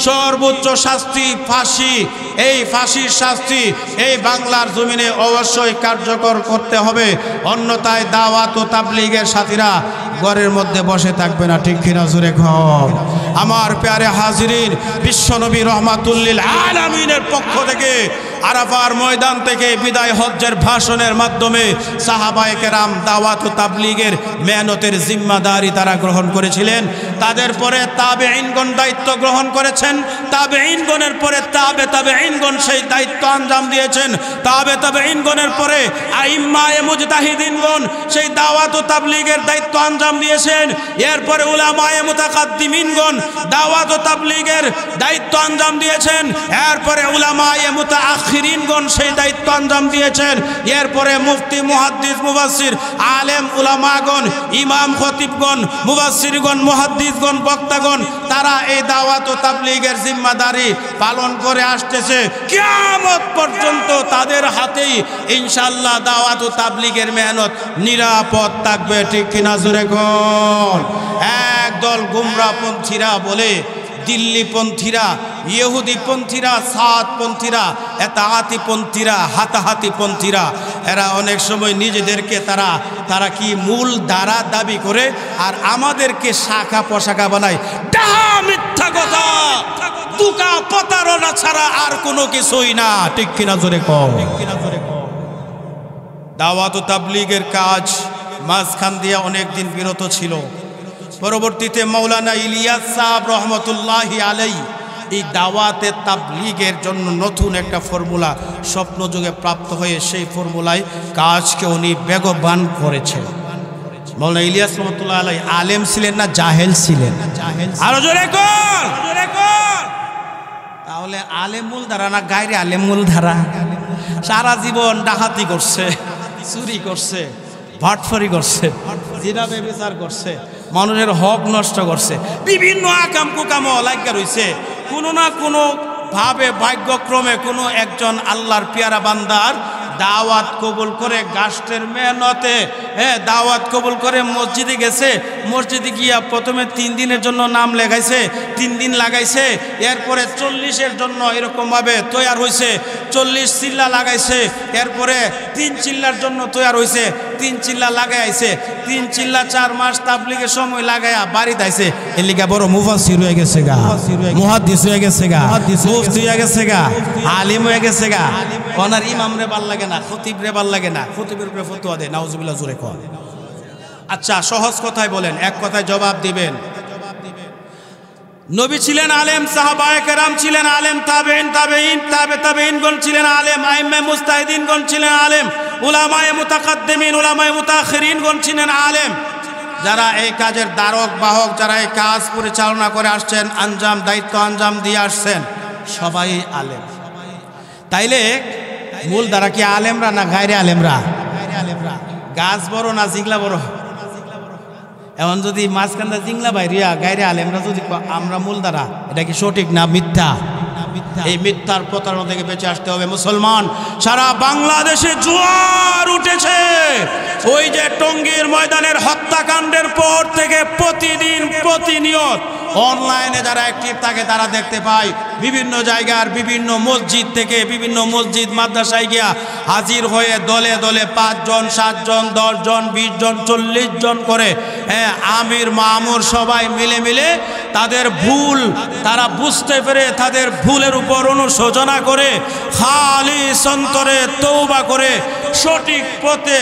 সর্বোচ্চ শাস্তি ফাঁসি, এই ফাঁসির শাস্তি এই বাংলার জমিনে অবশ্যই কার্যকর করতে হবে। অন্যথায় দাওয়াত ও তাবলীগের সাথীরা ঘরের মধ্যে বসে থাকবে না। ঠিক কিনা জোরে কর? আমার প্যারে হাজিরিন, বিশ্বনবী রহমাতুল্লিল আলামিনের পক্ষ থেকে আরাফার ময়দান থেকে বিদায় হজ্জের ভাষণের মাধ্যমে সাহাবায়ে কেরাম দাওয়াত ও তাবলীগের মেহনতের জিম্মাদারি তারা গ্রহণ করেছিলেন। তাদের পরে তাবেঈনগণ দায়িত্ব গ্রহণ করেছেন, তাবেঈনগণের পরে তাবেঈনগণ সেই দায়িত্ব আঞ্জাম দিয়েছেন, তাবেঈনগণের পরে আইম্মায়ে মুজতাহিদিনগণ সেই দাওয়াত ও তাবলীগের দায়িত্ব আঞ্জাম দিয়েছেন। এরপরে উলামায়ে মুতাকাদ্দিমিনগণ দাওয়াত ও তাবলীগের দায়িত্ব আঞ্জাম দিয়েছেন। এরপরে উলামায়ে মুতাআখিরিন মুতাআখিরিনগণ সেই দায়িত্ব আঞ্জাম দিয়েছেন। এরপরে মুফতি, মুহাদ্দিস, মুফাসসির, আলেম উলামাগণ, ইমাম, খতিবগণ, মুফাসসিরগণ, মুহাদ্দিসগণ, বক্তাগণ তারা এই দাওয়াত ও তাবলীগের জিম্মাদারি পালন করে আসতেছে। কিয়ামত পর্যন্ত তাদের হাতেই ইনশাআল্লাহ দাওয়াত ও তাবলীগের মেহনত নিরাপদ থাকবে। ঠিক কিনা জোরে কোন? একদল গুমরাহপন্থীরা বলে, দিল্লিপন্থীরা, ইহুদিপন্থীরা, সাদপন্থীরা, এতাআতিপন্থীরা, হাতাহাতিপন্থীরা, এরা অনেক সময় নিজেদেরকে তারা কি মূল দ্বারা দাবি করে আর আমাদেরকে শাখা পোশাখা বানায়। ডাহা মিথ্যা কথা, দুকা প্রতারণা ছাড়া আর কোনো কিছুই না। ঠিক কিনা জোরে কও? দাওয়াত ও তাবলীগের কাজ মাঝখান দিয়ে অনেকদিন বিরত ছিল। পরবর্তীতে মাওলানা ইলিয়াস সাহেব রহমতুল্লাহি আলাইহি এই দাওয়াতে তাবলীগের জন্য নতুন একটা ফর্মুলা স্বপ্নযোগে প্রাপ্ত হয়ে সেই ফর্মুলায় কাজকে উনি বেগবান করেছেন। মাওলানা ইলিয়াস রহমতুল্লাহি আলাইহি আলেম ছিলেন না জাহেল ছিলেন? আরো জোরে কর। তাহলে আলেম মূল ধারা না গায়রে আলেম মূল ধারা? সারা জীবন ডাকাতি করছে, চুরি করছে, ভাটফারি করছে, জিনা ব্যভিচার করছে, মানুষের হক নষ্ট করছে, বিভিন্ন আকাম কুকাম লাগা রইছে। কোনো না কোনো ভাবে ভাগ্যক্রমে কোনো একজন আল্লাহর পেয়ারা বান্দার দাওয়াত কবুল করে গাছের মেহনতে দাওয়াত কবুল করে মসজিদে গেছে। মসজিদে গিয়া প্রথমে 3 দিনের জন্য নাম লেখাইছে, 3 দিন লাগাইছে। এরপরে 40-এর জন্য এরকমভাবে তৈয়ার হয়েছে, 40 চিল্লা লাগাইছে। এরপরে 3 চিল্লার জন্য তৈয়ার হয়েছে, 3 চিল্লা লাগাই আইছে। 3 চিল্লা 4 মাস তাবলীগের সময় লাগাইয়া বাড়িতে আইছে। এর লিগা বড় মুফাসসির হয়ে গেছে গা, মুহাদ্দিস হয়ে গেছে গা, মুফতি হয়ে গেছে গা, আলিম হয়ে গেছে গা। ওনার ইমামরে ভাল লাগে না, খতিবরে ভাল লাগে না, খতিবের উপরে ফতোয়া দেয়। নাউজুবিল্লাহ জোরে কর। আচ্ছা, সহজ কথায় বলেন, এক কথায় জবাব দিবেন। নবী ছিলেন আলেম, সাহাবায়ে কেরাম ছিলেন আলেম, তাবেঈনগণ ছিলেন আলেম, আইম্মে মুজতাহিদিনগণ ছিলেন আলেম, উলামায়ে মুতাকাদ্দিমিন, উলামায়ে মুতাআখিরিনগণ ছিলেন আলেম। যারা এই কাজের দ্বারক বাহক, যারা এই কাজ পরিচালনা করে আসছেন, দায়িত্ব আঞ্জাম দিয়ে আসছেন, সবাই আলেম। তাইলে মূল দ্বারা কি আলেমরা না গায়রে আলেমরা? গাছ বড় না জিংলা বড়? এখন যদি মাঝখানটা জিংলা বাইরিয়া গায়রে আলেমরা যদি আমরা মূল দ্বারা, এটা কি সঠিক না মিথ্যা? এই মিথ্যার প্রতারণা থেকে বেঁচে আসতে হবে। মুসলমান, সারা বাংলাদেশে জোয়ার উঠেছে। ওই যে টঙ্গীর ময়দানের হত্যাকাণ্ডের পর থেকে প্রতিনিয়ত অনলাইনে যারা অ্যাক্টিভ থাকে তারা দেখতে পায় বিভিন্ন জায়গার বিভিন্ন মসজিদ থেকে, বিভিন্ন মসজিদ মাদ্রাসায় গিয়া হাজির হয়ে দলে দলে 5 জন, 7 জন, 10 জন, 20 জন, 40 জন করে আমির মামুর সবাই মিলে তাদের ভুল তারা বুঝতে পেরে তাদের ভুলের উপর অনুশোচনা করে খালিস অন্তরে তওবা করে সঠিক পথে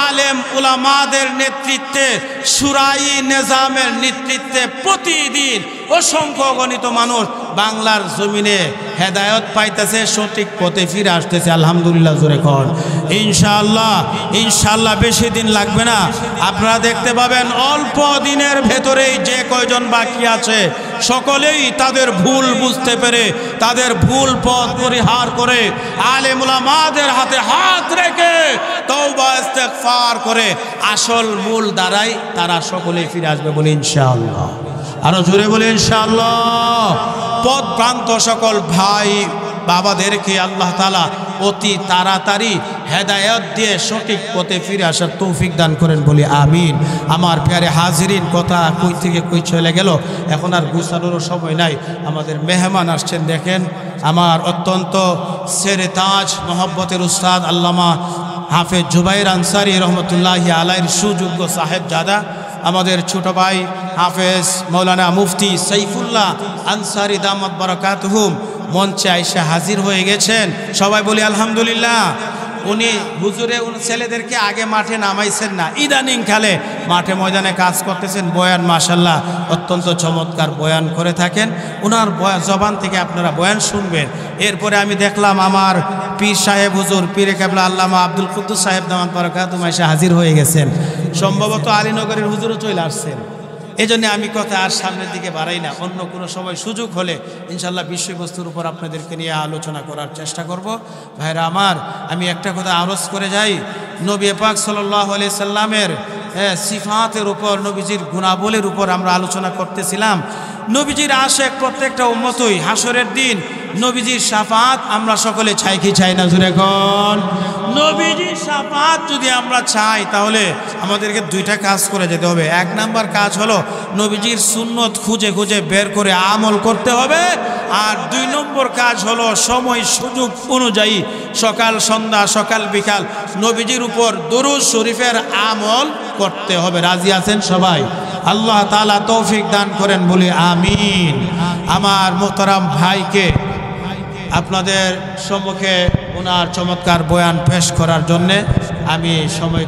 আলেম উলামাদের নেতৃত্বে, শুরাই নিজামের নেতৃত্বে প্রতিদিন অসংখ্য গণিত মানুষ বাংলার জমিনে হেদায়েত পাইতেছে, সঠিক পথে ফিরে আসতেছে। আলহামদুলিল্লাহ জোরে কর। ইনশাআল্লাহ বেশি দিন লাগবে না, আপনারা দেখতে পাবেন অল্প দিনের ভেতরেই যে কয়জন বাকি আছে সকলেই তাদের ভুল বুঝতে পেরে তাদের ভুল পথ পরিহার করে আলেম উলামাদের হাতে হাত রেখে তওবা ইস্তেগফার করে আসল মূল দ্বারাই তারা সকলেই ফিরে আসবে বলে ইনশাআল্লাহ। আরো জোরে বলে ইনশাআল্লাহ। পথ ভ্রান্ত সকল ভাই বাবাদেরকে আল্লাহ তাআলা অতি তাড়াতাড়ি হেদায়েত দিয়ে সঠিক পথে ফিরে আসার তৌফিক দান করেন বলি আমিন। আমার প্যারে হাজিরিন, কথা কই থেকে কই চলে গেল, এখন আর গুছানোরও সময় নাই। আমাদের মেহমান আসছেন, দেখেন আমার অত্যন্ত সেরে তাজ মহব্বতের উস্তাদ আল্লামা হাফেজ জুবাইর আনসারী রহমতুল্লাহি আলাইহির সুযোগ্য সাহেবজাদা, আমাদের ছোট ভাই হাফেজ মৌলানা মুফতি সাইফুল্লাহ আনসারী দামাত বারাকাতুহুম মঞ্চে আইসা হাজির হয়ে গেছেন। সবাই বলি আলহামদুলিল্লাহ। উনি হুজুরে ছেলেদেরকে আগে মাঠে নামাইছেন না, ইদানিং কালে মাঠে ময়দানে কাজ করতেছেন। বয়ান মাশাআল্লাহ অত্যন্ত চমৎকার বয়ান করে থাকেন। ওনার জবান থেকে আপনারা বয়ান শুনবেন। এরপরে আমি দেখলাম আমার পীর সাহেব হুজুর পীরে কেবলা আল্লামা আব্দুল কুদ্দুস সাহেব দামাত বারাকাতুহু এসে হাজির হয়ে গেছেন। সম্ভবত আলীনগরের হুজুরও চলে আসছেন। এজন্য আমি কথা আর সামনের দিকে বাড়াই না, অন্য কোনো সময় সুযোগ হলে ইনশাল্লাহ বিষয়বস্তুর উপর আপনাদেরকে নিয়ে আলোচনা করার চেষ্টা করব। ভাইরা আমার, আমি একটা কথা আরজ করে যাই, নবী পাক সাল্লাল্লাহু আলাইহি সাল্লামের সিফাতের উপর, নবীজির গুণাবলীর উপর আমরা আলোচনা করতেছিলাম। নবীজির আশেক প্রত্যেকটা উম্মতই হাসরের দিন নবীজির শাফাত আমরা সকলে চাই কি চাই না? জোরে কোন। নবীজির শাফাত যদি আমরা চাই তাহলে আমাদেরকে দুইটা কাজ করে যেতে হবে। এক নাম্বার কাজ হলো নবীজির সুন্নত খুঁজে খুঁজে বের করে আমল করতে হবে। আর দুই নম্বর কাজ হলো সময় সুযোগ অনুযায়ী সকাল সন্ধ্যা সকাল বিকাল নবীজির উপর দুরূদ শরীফের আমল করতে হবে। রাজি আছেন সবাই? আল্লাহ তাআলা তৌফিক দান করেন বলি আমিন। আমার মোহতারাম ভাইকে আপনাদের সম্মুখে ওনার চমৎকার বয়ান পেশ করার জন্যে আমি সময়